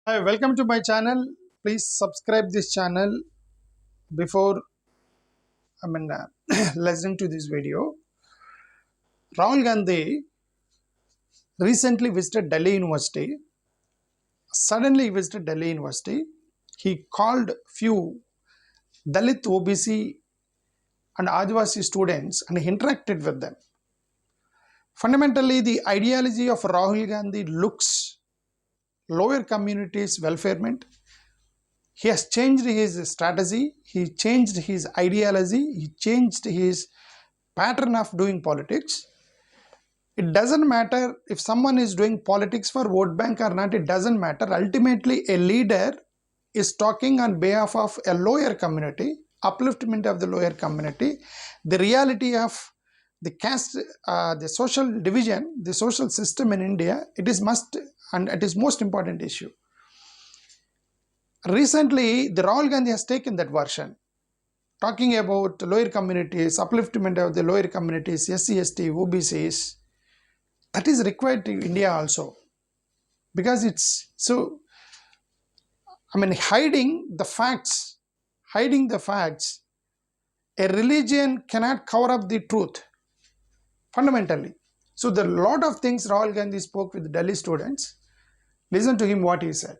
Hi, welcome to my channel. Please subscribe this channel before listening to this video. Rahul Gandhi recently visited Delhi University. Suddenly visited Delhi University. He called few Dalit OBC and Adivasi students and interacted with them. Fundamentally, the ideology of Rahul Gandhi looks lower communities' welfarement. He has changed his strategy, he changed his ideology, he changed his pattern of doing politics. It doesn't matter if someone is doing politics for vote bank or not, it doesn't matter. Ultimately, a leader is talking on behalf of a lower community, upliftment of the lower community, the reality of the caste, the social division, the social system in India. It is most important issue. Recently, the Rahul Gandhi has taken that version, talking about lower communities, upliftment of the lower communities, SC, ST, OBCs. That is required in India also, because it's so. Hiding the facts. A religion cannot cover up the truth. Fundamentally, so there are a lot of things Rahul Gandhi spoke with Delhi students. Listen to him what he said.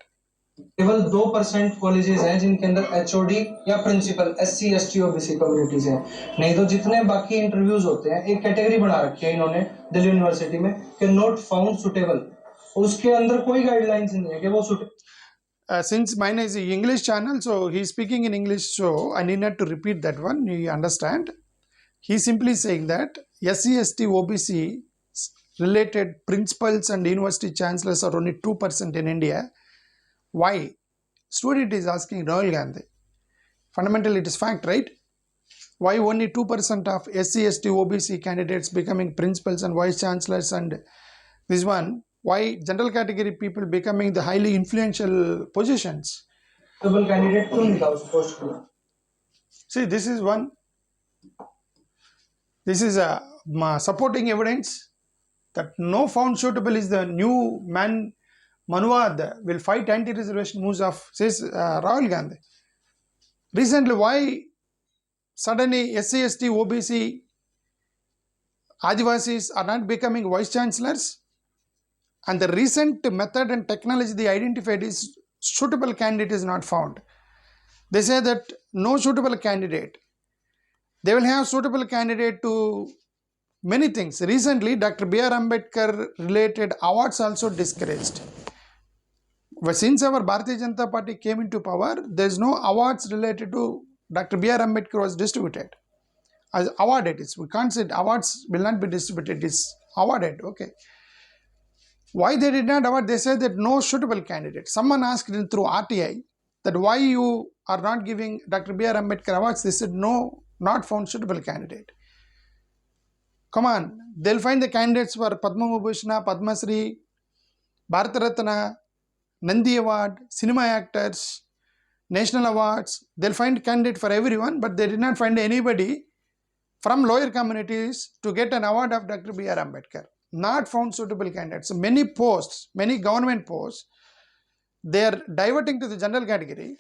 केवल 2% colleges हैं जिनके अंदर HOD या principal SC ST OBC communities हैं, नहीं तो जितने बाकी इंटरव्यूज होते हैं एक कैटेगरी बना रखी है इन्होंने दिल्ली यूनिवर्सिटी में कि नॉट फाउंड सुटेबल, उसके अंदर कोई गाइडलाइंस नहीं है कि वो Since mine is an English channel, so he's speaking in English, so I need not to repeat that one. You understand? He's simply saying that SC, ST, OBC related principals and university chancellors are only 2% in India. Why? Student is asking Rahul Gandhi. Fundamentally, it is fact, right? Why only 2% of SC, ST, OBC candidates becoming principals and vice chancellors, and this one, why general category people becoming the highly influential positions? candidate क्यों नहीं था उस post को? See, this is one. This is a supporting evidence that no found suitable is the new man. Manuvad will fight anti-reservation moves of, says Rahul Gandhi. Recently, why suddenly SC, ST, OBC, Adivasis are not becoming vice chancellors? And the recent method and technology they identified is suitable candidate is not found. They say that no suitable candidate. They will have suitable candidate to many things. Recently, Dr. B.R. Ambedkar related awards also discouraged. Since our Bharatiya Janata Party came into power, there is no awards related to Dr. B.R. Ambedkar was distributed. As awarded, we can't say awards will not be distributed, it's awarded, okay. Why they did not award? They said that no suitable candidate. Someone asked through RTI that why you are not giving Dr. B.R. Ambedkar awards. They said no, not found suitable candidate. Come on, they'll find the candidates for Padma Vibhushan, Padma Shri, Bharat Ratna, Nandi Award, cinema actors, national awards. They'll find candidate for everyone, but they did not find anybody from lower communities to get an award of Dr. B.R. Ambedkar. Not found suitable candidates. So many posts, many government posts, they are diverting to the general category.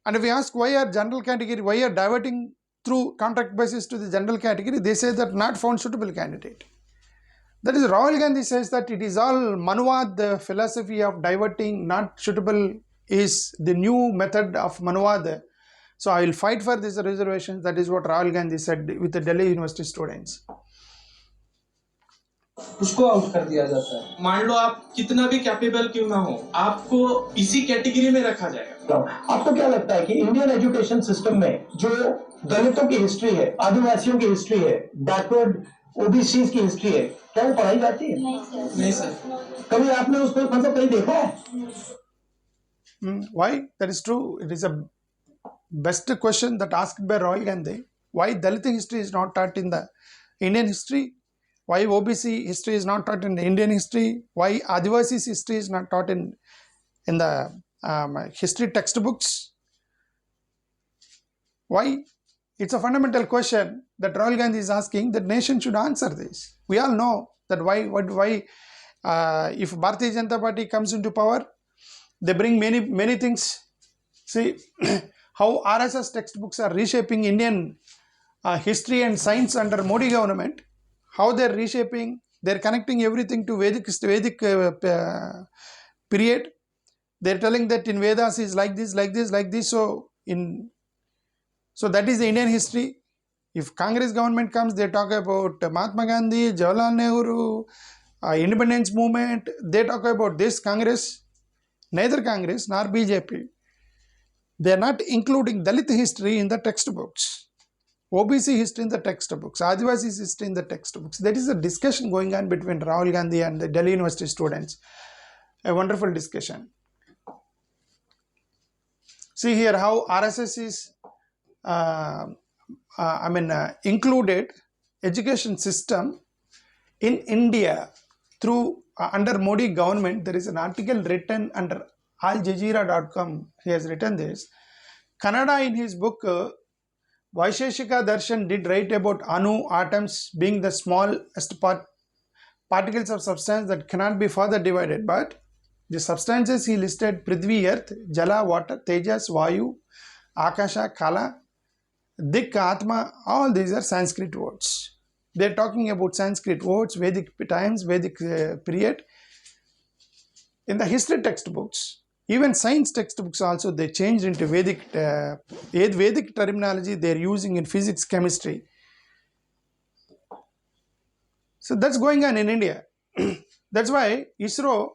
And if we ask why are diverting through contract basis to the general category, they say that not found suitable candidate. That is, Rahul Gandhi says that it is all Manuvad, the philosophy of diverting not suitable is the new method of Manuvad. So I will fight for this reservation. That is what Rahul Gandhi said with the Delhi University students. उसको out कर दिया जाता है। मान लो आप कितना भी capable क्यों ना हो, आपको इसी कैटेगरी में रखा जाएगा। आपको क्या लगता है कि इंडियन एजुकेशन सिस्टम में जो दलितों की हिस्ट्री है, आदिवासियों की हिस्ट्री है, बैकवर्ड ओबीसी की हिस्ट्री है, क्या वो पढ़ाई जाती है? नहीं सर। कभी आपने उसको मतलब कहीं देखा है? Why? That is true. It is a best question that asked by Rahul Gandhi. Why Dalit history is not taught in the Indian history? Why OBC history is not taught in the Indian history? Why Adivasi's history is not taught in the history textbooks? Why? It's a fundamental question that Rahul Gandhi is asking. That nation should answer this. We all know that why if Bharatiya Janata Party comes into power, They bring many things. See how RSS textbooks are reshaping Indian history and science under Modi government. How they're reshaping, they're connecting everything to Vedic period. They're telling that in Vedas is like this, like this, like this. So that is the Indian history. If Congress government comes, they talk about Mahatma Gandhi, Jawaharlal Nehru, independence movement. They talk about this Congress. Neither Congress nor BJP. They are not including Dalit history in the textbooks, OBC history in the textbooks, Adivasi history in the textbooks. There is a discussion going on between Rahul Gandhi and the Delhi University students. A wonderful discussion. See here how RSS is included education system in India through under Modi government. There is an article written under aljazeera.com. He has written this. Kannada in his book Vaisheshika Darshan did write about Anu atoms being the smallest particles of substance that cannot be further divided. But the substances he listed: Prithvi, earth; Jala, water; Tejas, Vayu; Akasha, Kala; Dik, Atma. All these are Sanskrit words. They are talking about Sanskrit words, Vedic times, Vedic period. In the history textbooks, even science textbooks also, they changed into Vedic terminology they are using in physics, chemistry. So that's going on in India. That's why ISRO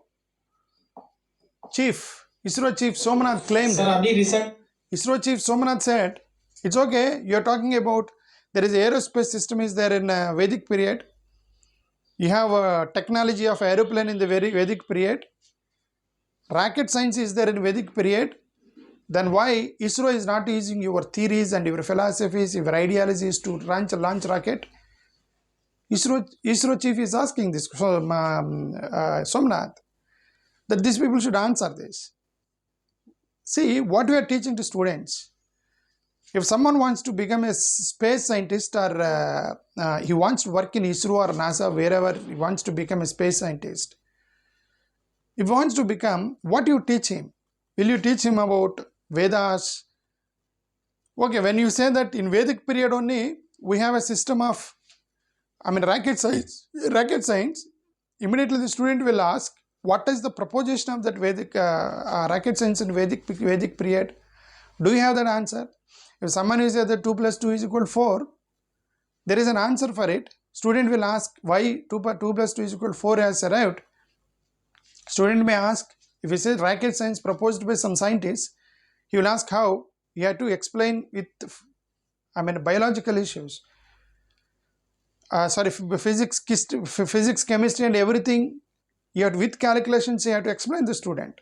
chief Somanath claimed. Sir, ISRO chief Somanath said, it's okay, you're talking about there is aerospace system is there in a Vedic period. You have a technology of aeroplane in the very Vedic period. Rocket science is there in Vedic period. Then why ISRO is not using your theories and your philosophies, your ideologies to launch rocket? ISRO chief is asking this, Somnath, that these people should answer this. See, what we are teaching to students, if someone wants to become a space scientist or he wants to work in ISRO or NASA, wherever he wants to become a space scientist, if he wants to become, what you teach him? Will you teach him about Vedas? Okay, when you say that in Vedic period only, we have a system of, rocket science, immediately the student will ask, what is the proposition of that Vedic rocket science in Vedic period? Do you have that answer? If someone is says that 2 plus 2 is equal to 4, there is an answer for it. Student will ask why 2 plus 2 is equal to 4 has arrived. Student may ask, if he says rocket science proposed by some scientists, he will ask how. He had to explain with biological issues. Physics, chemistry and everything. With calculations, you have to explain the student.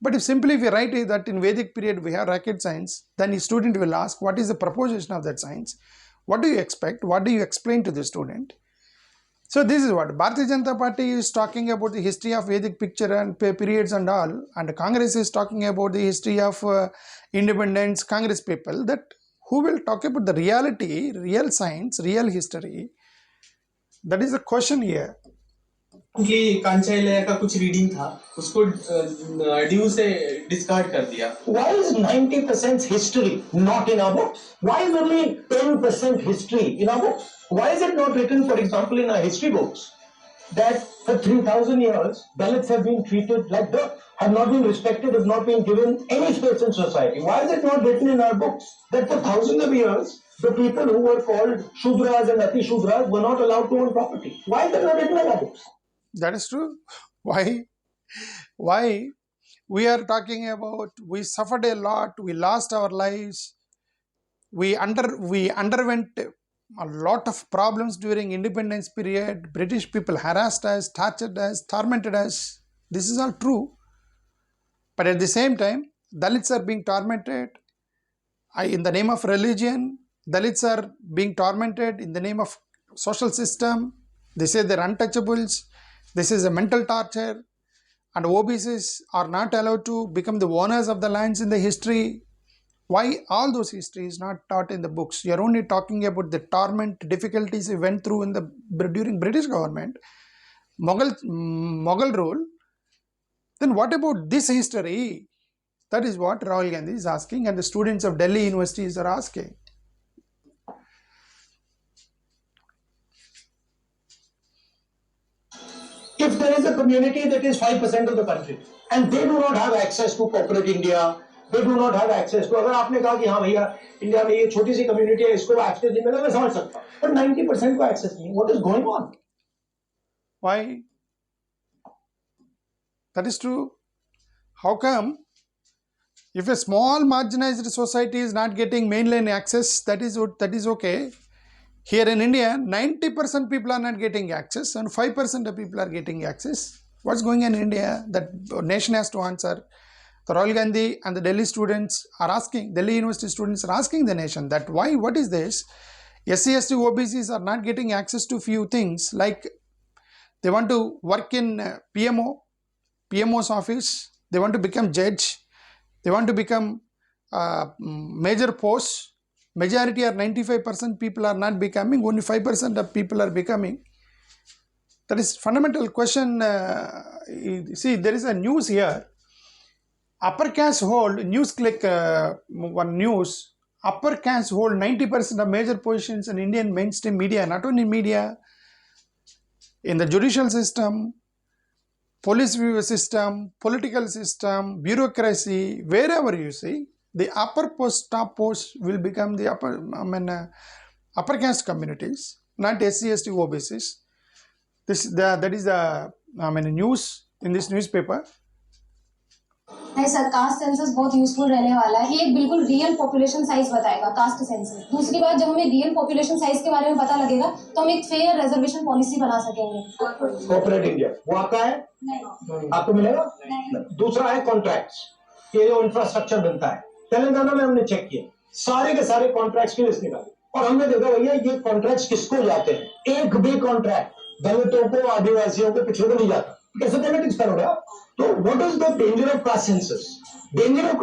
But if we write that in Vedic period we have rocket science, then the student will ask, what is the proposition of that science? What do you expect? What do you explain to the student? So this is what Bharatiya Janata Party is talking about, the history of Vedic picture and periods and all, and Congress is talking about the history of independence, Congress people, that who will talk about the reality, real science, real history? That is the question here. कि कांचाइलया का कुछ reading था, उसको due से discard कर दिया. Why is 90% history not in our books? Why is only 10% history in our books? Why is it not written, for example, in our history books, that for 3,000 years Dalits have been treated like dirt, have not been respected, have not been given any space in society? Why is it not written in our books that for thousands of years the people who were called Shudras and Ati Shudras were not allowed to own property? Why is it not written in our books? That is true. Why? We are talking about, we suffered a lot, we lost our lives, we underwent a lot of problems during independence period. British people harassed us, tortured us, tormented us. This is all true. But at the same time, Dalits are being tormented in the name of religion. Dalits are being tormented in the name of social system. They say they're untouchables. This is a mental torture, and OBCs are not allowed to become the owners of the lands in the history. Why all those history is not taught in the books? You are only talking about the torment, difficulties we went through during British government, Mughal rule. Then what about this history? That is what Rahul Gandhi is asking, and the students of Delhi universities are asking. If there is a community that is 5% of the country and they do not have access to corporate India, they do not have access to, अगर आपने कहा कि हाँ भैया India में ये छोटी सी community है इसको एक्सेस नहीं मिला मैं समझ सकता हूँ पर 90% को एक्सेस नहीं what is going on Why? That is true. How come? If a small marginalized society is not getting mainline access, that is okay. Here in India, 90% people are not getting access and 5% of people are getting access. What's going on in India? That nation has to answer. The Rahul Gandhi and the Delhi students are asking, Delhi University students are asking the nation that why, what is this? SC, ST, OBCs are not getting access to few things like they want to work in PMO's office, they want to become judge, they want to become major posts. Majority are 95% people are not becoming, only 5% of people are becoming. That is fundamental question. See, there is a news here. Upper caste hold, news click one news, upper caste hold 90% of major positions in Indian mainstream media, not only media, in the judicial system, police system, political system, bureaucracy, wherever you see, the upper post, top post will become the upper caste communities, not SC, ST, OBCs. That is the news in this newspaper. नहीं sir, caste census बहुत useful रहने वाला है. एक बिल्कुल real population size बताएगा caste census. दूसरी बात, जब हमें रियल पॉपुलेशन साइज के बारे में पता लगेगा तो हम एक फेयर रिजर्वेशन पॉलिसी बना सकेंगे. कॉर्पोरेट इंडिया वो आपका है नहीं. आपको मिलेगा नहीं. दूसरा है कॉन्ट्रैक्ट्स. ये जो इंफ्रास्ट्रक्चर बनता है तेलंगाना में हमने चेक किया सारे के सारे कॉन्ट्रैक्ट्स की लिस्ट निकाली और हमने देखा भैया ये कॉन्ट्रैक्ट्स किसको जाते हैं. एक भी कॉन्ट्रैक्ट दलितों को, आदिवासियों को, पिछड़ों को नहीं जाता. कैसे पॉलिटिक्स करोगे आप? So what is the danger of caste census? Danger of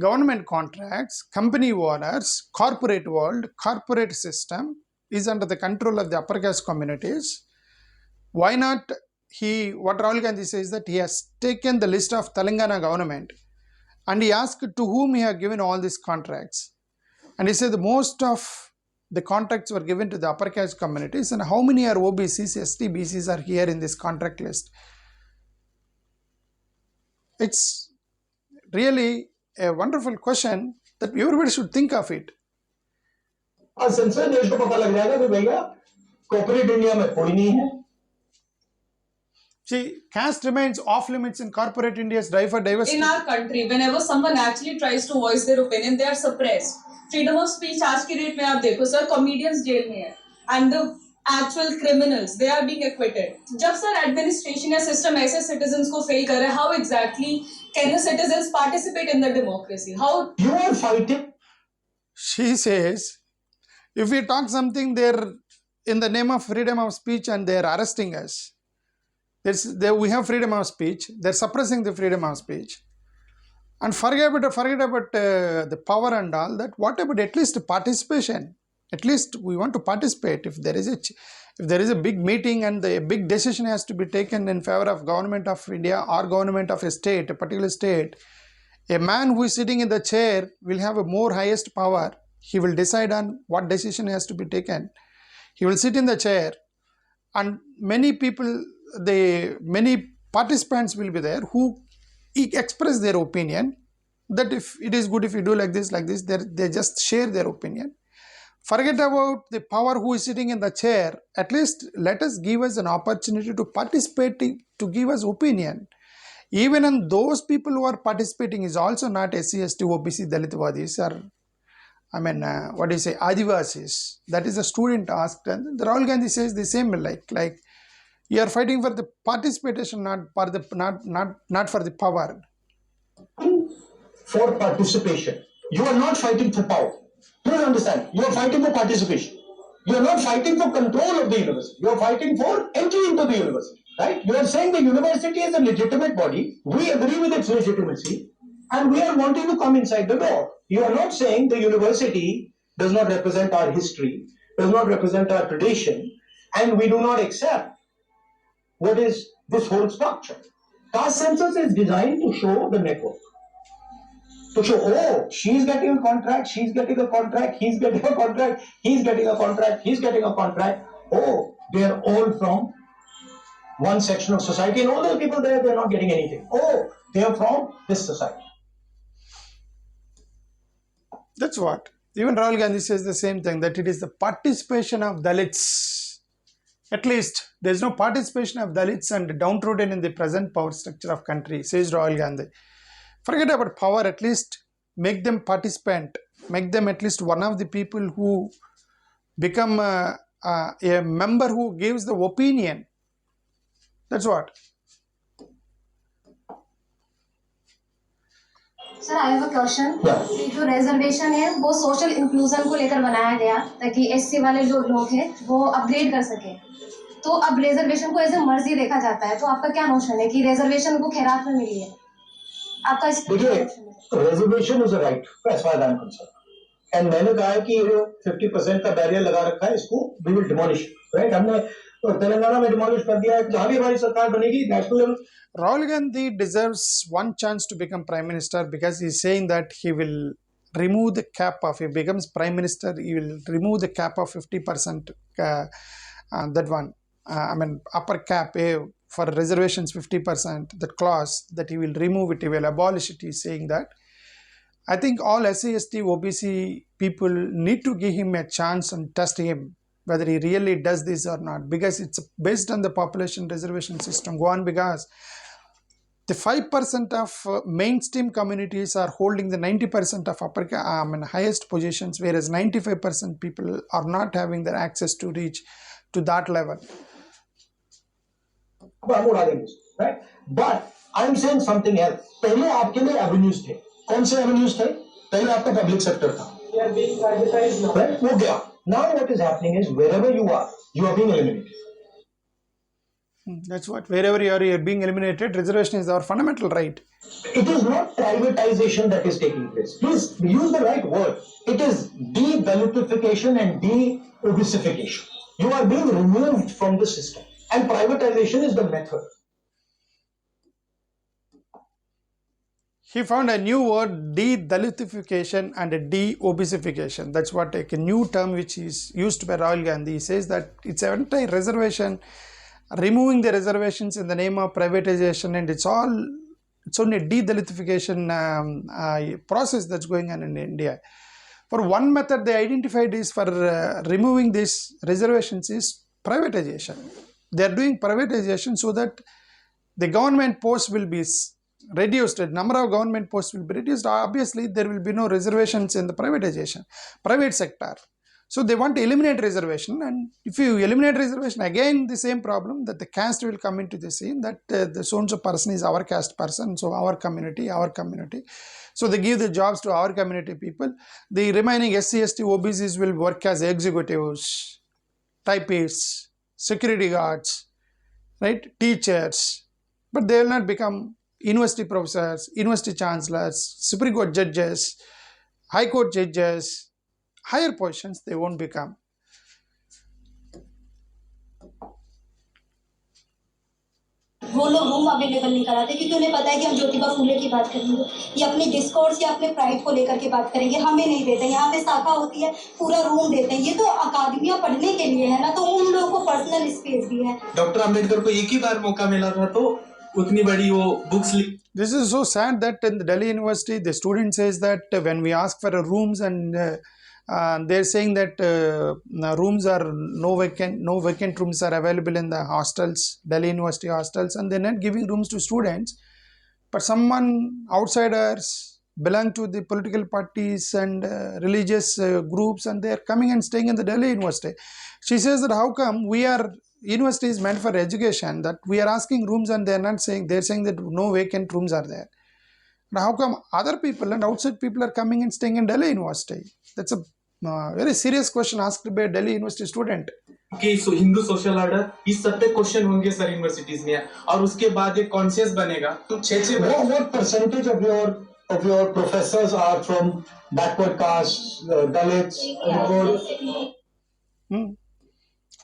government contracts, company owners, corporate world, corporate system is under the control of the upper caste communities. Why not what Rahul Gandhi says that he has taken the list of Telangana government and he asked to whom he had given all these contracts. And he said the most of the contracts were given to the upper caste communities, and how many are OBCs, ST, BCs are here in this contract list. It's really a wonderful question that everybody should think of it. Sensor देश को पता लग जाएगा कि भैया corporate India में कोई नहीं है. See, caste remains off limits in corporate India's drive for diversity. In our country, whenever someone actually tries to voice their opinion, they are suppressed. Freedom of speech आज की डेट में आप देखो sir, comedians jail में है and the actual criminals they are being acquitted. जब sir administration या system ऐसे citizens को fail कर रहा है, how exactly can the citizens participate in the democracy? How you are fighting? She says, if we talk something, they're in the name of freedom of speech and they're arresting us. We have freedom of speech. They're suppressing the freedom of speech. And forget about the power and all that. What about at least participation? At least we want to participate. If there is a big meeting and a big decision has to be taken in favor of government of India or government of a state, a particular state, a man who is sitting in the chair will have a more highest power. He will decide on what decision has to be taken. He will sit in the chair, and many participants will be there who express their opinion that if it is good if you do like this, they just share their opinion. Forget about the power who is sitting in the chair. At least let us give us an opportunity to participate, to give us opinion. Even in those people who are participating is also not SC, ST, OBC, Dalitwadis or Adivasis. That is a student asked, and the Rahul Gandhi says the same, like you are fighting for the participation, not for the power. For participation, you are not fighting for power. Please understand, you are fighting for participation. You are not fighting for control of the university. You are fighting for entry into the university, right? You are saying the university is a legitimate body. We agree with its legitimacy, and we are wanting to come inside the door. You are not saying the university does not represent our history, does not represent our tradition, and we do not accept what is this whole structure. Caste census is designed to show the network. To show, oh, she's getting a contract, she's getting a contract, he's getting a contract, he's getting a contract, he's getting a contract. Oh, they're all from one section of society, and all those people there, they're not getting anything. Oh, they're from this society. That's what. Even Rahul Gandhi says the same thing, that it is the participation of Dalits. At least there is no participation of Dalits and downtrodden in the present power structure of country, says Rahul Gandhi. Forget about power, at least make them participant, make them at least one of the people who become a member who gives the opinion. That's what. Sir I have a question Yeah. जो reservation है वो social inclusion को लेकर बनाया गया ताकि SC वाले जो लोग हैं वो अपग्रेड कर सके तो अब रिजर्वेशन को एज ए मर्जी देखा जाता है तो आपका क्या नोशन है कि रिजर्वेशन को खैरात में मिली है आपका इस पे क्या देखिए, notion है? Reservation is a right as far I am concerned, एंड मैंने कहा है कि ये जो 50% का बैरियर लगा रखा है इसको वी विल डिमोलिश, राइट। हमने तेलंगाना में डिमोलिश कर दिया है, जहां भी हमारी सरकार बनेगी national level. Rahul Gandhi deserves one chance to become prime minister because he's saying that he will remove the cap of, if he becomes prime minister, he will remove the cap of 50%, that one, I mean upper cap for reservations 50%, that clause, that he will remove it, he will abolish it, he's saying that. I think all SC, ST, OBC people need to give him a chance and test him whether he really does this or not, because it's based on the population reservation system go on, because the 5% of mainstream communities are holding the 90% of highest positions, whereas 95% people are not having their access to reach to that level. Right? But I'm saying something else. पहले आपके लिए avenues थे, कौन से avenues थे? पहले आपका public sector था, right? वो गया. Now what is happening is wherever you are being eliminated. That's what, wherever you are, you're being eliminated. Reservation is our fundamental right. It is not privatization that is taking place. Please use the right word. It is de-Dalitification and de-obesification. You are being removed from the system, and privatization is the method. He found a new word, de-Dalitification and de-obesification. That's what a new term which is used by Rahul Gandhi. He says that it's anti-reservation, removing the reservations in the name of privatization, and it's only a de-Dalitification process that's going on in India. For one method they identified is for removing these reservations is privatization. They are doing privatization so that the government posts will be reduced, the number of government posts will be reduced. Obviously there will be no reservations in the privatization, private sector. So they want to eliminate reservation, and if you eliminate reservation, again the same problem, that the caste will come into the scene, that the so-and-so person is our caste person, so our community. So they give the jobs to our community people. The remaining SC, ST, OBCs will work as executives, typists, security guards, right, teachers, but they will not become university professors, university chancellors, Supreme Court judges, High Court judges. Higher positions they won't become. वो लोग room available नहीं कराते क्योंकि उन्हें पता है कि हम ज्योतिबा फूले की बात करेंगे या अपने डिस्कोर्स या अपने प्राइड को लेकर के बात करेंगे, हमें नहीं देते। यहाँ पे शाखा होती है, पूरा रूम देते हैं। ये तो अकादमियाँ पढ़ने के लिए है ना, तो उन लोगों को पर्सनल स्पेस भी है। डॉक्टर अम्बेडकर को एक ही बार मौका मिला था तो उतनी बड़ी वो बुक्स लिख. This is so sad that in the Delhi University, the student says that when we ask for rooms and they're saying that rooms are no vacant rooms are available in the hostels, Delhi University hostels, and they're not giving rooms to students. But someone outsiders belong to the political parties and religious groups, and they're coming and staying in the Delhi University. She says that how come university is meant for education, that we are asking rooms and they're saying that no vacant rooms are there. Now how come other people and outside people are coming and staying in Delhi University? That's a very serious question asked by a Delhi University student. कि Hindu social order इस सब पे question होंगे sir universities में, और उसके बाद एक कॉन्शियस बनेगा तो 6 what percentage of your professors are from backward caste, Dalits,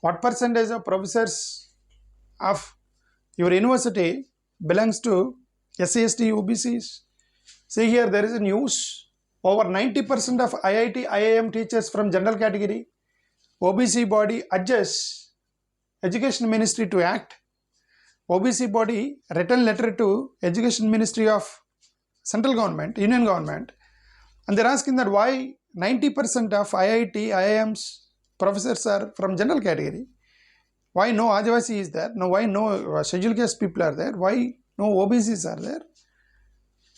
What percentage of professors of your university belongs to SC/ST OBCs. See here, there is a news. Over 90% of IIT, IIM teachers from general category. OBC body adjusts Education Ministry to act. OBC body written letter to Education Ministry of Central Government, Union Government, and they're asking that why 90% of IIT, IIMs professors are from general category. Why no Adivasi is there? No, why no scheduled caste people are there? Why no OBCs are there?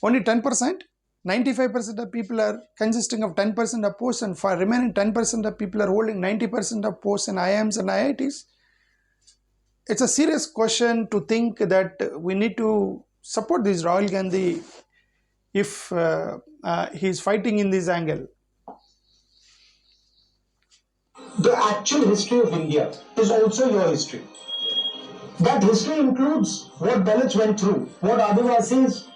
Only 10%? 95% of people are consisting of 10% of posts, and for remaining 10% of people are holding 90% of posts in IIMs and IITs. It's a serious question to think that we need to support this Rahul Gandhi if he is fighting in this angle. The actual history of India is also your history. That history includes what Dalits went through, what Adivasis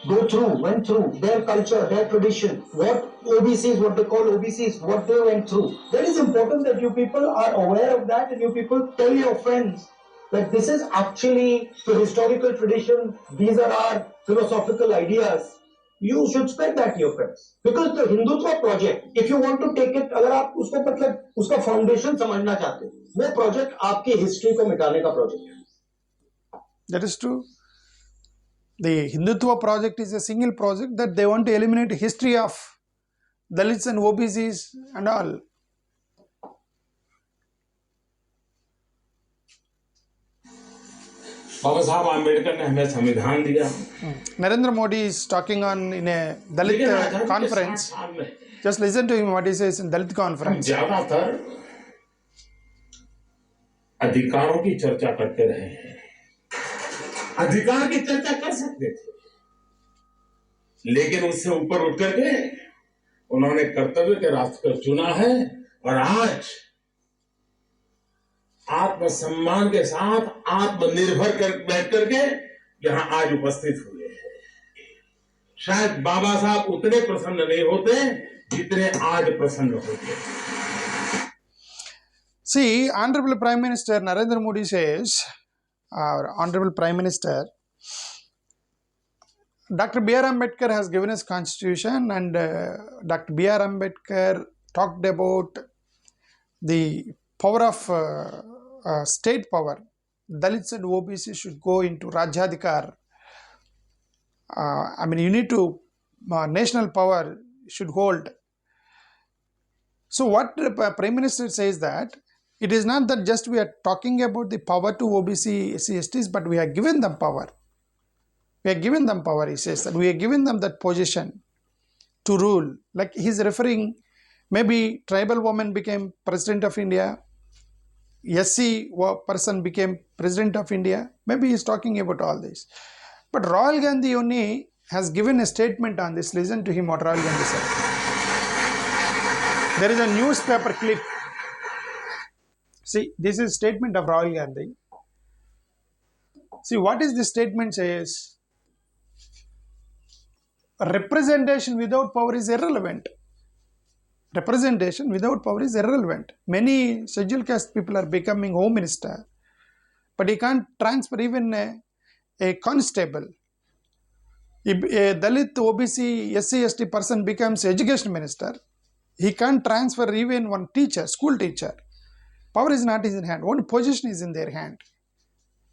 went through, their culture, their tradition, what OBCs, what they call OBCs, what they went through. That is important that you people are aware of that, and you people tell your friends that this is actually the historical tradition, these are our philosophical ideas. You should spread that to your friends. Because the Hindutva project, if you want to take it, अगर आप उसको मतलब उसका foundation समझना चाहते हो, वो project आपकी history को मिटाने का project है. That is true. The Hindutva project is a single project that they want to eliminate history of Dalits and OBCs and all. बाबा साहब आम्बेडकर ने हमें संविधान दिया. Narendra Modi is talking on in a Dalit conference. Just listen to him what he says in Dalit conference. ज्यादातर अधिकारों की चर्चा करते रहे हैं. अधिकार की चर्चा कर सकते थे, लेकिन उससे ऊपर उठ करके उन्होंने कर्तव्य के रास्ते को चुना है, और आज आत्मसम्मान के साथ आत्मनिर्भर कर बैठ करके यहां आज उपस्थित हुए हैं. शायद बाबा साहब उतने प्रसन्न नहीं होते जितने आज प्रसन्न होते. See, Honorable Prime Minister Narendra Modi says, our Honorable Prime Minister, Dr. B.R. Ambedkar has given us constitution, and Dr. B.R. Ambedkar talked about the power of state power. Dalits and OBC should go into Rajyadhikar. I mean, you need to, national power should hold. So what the Prime Minister says that, it is not that just we are talking about the power to OBC, SC/STs, but we are given them power. We are given them power, he says, that we are given them that position to rule. Like he's referring, maybe tribal woman became President of India, SC person became President of India. Maybe he's talking about all this. But Rahul Gandhi only has given a statement on this. Listen to him what Rahul Gandhi said. There is a newspaper clip. See, this is a statement of Rahul Gandhi. See, what is this statement says? Representation without power is irrelevant. Representation without power is irrelevant. Many scheduled caste people are becoming home minister, but he can't transfer even a constable. If a Dalit, OBC, SC/ST person becomes education minister, he can't transfer even one teacher, school teacher. Power is not in his hand, only position is in their hand.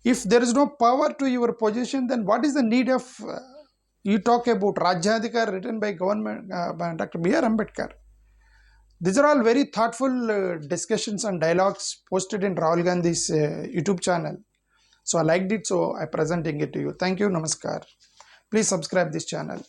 If there is no power to your position, then what is the need of, you talk about Rajyadhikar written by government, by Dr. B.R. Ambedkar. These are all very thoughtful discussions and dialogues posted in Rahul Gandhi's YouTube channel. So I liked it, so I'm presenting it to you. Thank you, Namaskar. Please subscribe this channel.